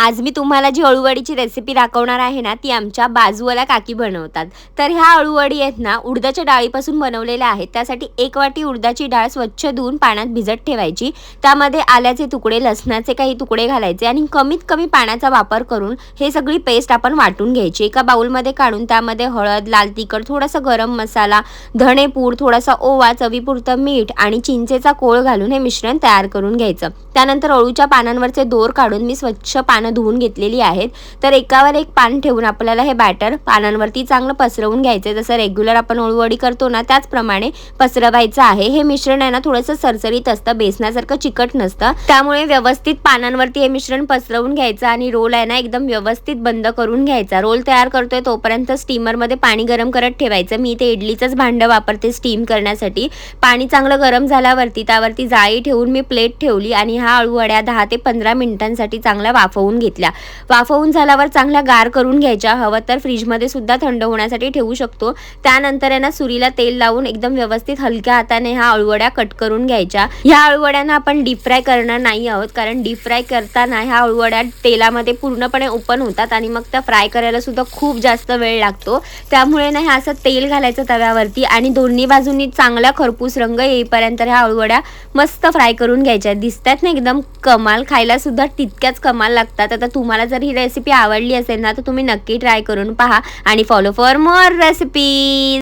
आज मी तुम्हाला जी अळूवडीची रेसिपी दाखवणार आहे ना, ती आमच्या बाजूवाल्या काकी बनवतात. तर ह्या अळूवडी आहेत ना, उडदाच्या डाळीपासून बनवलेल्या आहेत. त्यासाठी 1 वाटी उडदाची डाळ स्वच्छ धुवून पाण्यात भिजत ठेवायची. त्यामध्ये आल्याचे तुकडे, लसणाचे काही तुकडे घालायचे आणि कमीत कमी पाण्याचा वापर करून हे सगळी पेस्ट आपण वाटून घ्यायची. एका बाउलमध्ये काढून त्यामध्ये हळद, लाल तिखट, थोडासा गरम मसाला, धणेपूड, थोडासा ओवा, चवीपुरतं मीठ आणि चिंचेचा कोळ घालून हे मिश्रण तयार करून घ्यायचं. त्यानंतर अळूच्या पानांवरचे दोर काढून मी स्वच्छ पानं धुवून घेतलेली आहेत. तर एकावर एक पान ठेवून आपल्याला हे बॅटर पानांवरती चांगलं पसरवून घ्यायचं. जसं रेग्युलर आपण अळूवडी करतो ना, त्याचप्रमाणे पसरवायचं आहे. हे मिश्रण आहे ना, थोडंसं सरसरीत असतं, बेसनासारखं चिकट नसतं. त्यामुळे व्यवस्थित पानांवरती हे मिश्रण पसरवून घ्यायचं आणि रोल आहे ना, एकदम व्यवस्थित बंद करून घ्यायचा. रोल तयार करतोय तोपर्यंत स्टीमरमध्ये पाणी गरम करत ठेवायचं. मी इथे इडलीचंच भांडं वापरते स्टीम करण्यासाठी. पाणी चांगलं गरम झाल्यावरती त्यावरती जाळी ठेवून मी प्लेट ठेवली आणि ह्या अळूवड्या 10 ते 15 मिनिटांसाठी चांगल्या वाफवून घेतल्या. वाफवून झाल्यावर चांगल्या गार करून घ्यायच्या. हवं तर फ्रीजमध्ये सुद्धा थंड होण्यासाठी ठेवू शकतो. त्यानंतर आहे ना, सुरीला तेल लावून एकदम व्यवस्थित हलक्या हाताने ह्या अळूवड्या कट करून घ्यायच्या. ह्या अळूवड्यांना आपण डीप फ्राय करणार नाही आहोत, कारण डीप फ्राय करताना ह्या अळूवड्या तेलामध्ये पूर्णपणे ओपन होतात आणि मग त्या फ्राय करायला सुद्धा खूप जास्त वेळ लागतो. त्यामुळे ना, हे असं तेल घालायचं तव्यावरती आणि दोन्ही बाजूंनी चांगला खरपूस रंग येईपर्यंत ह्या अळूवड्या मस्त फ्राय करून घ्यायच्या. दिसतात ना एकदम कमाल, खायला सुद्धा तितक्याच कमाल लागतात. आता तुम्हाला जर ही रेसिपी आवडली असेल ना, तर तुम्ही नक्की ट्राय करून पहा आणि फॉलो फॉर मोर रेसिपीज.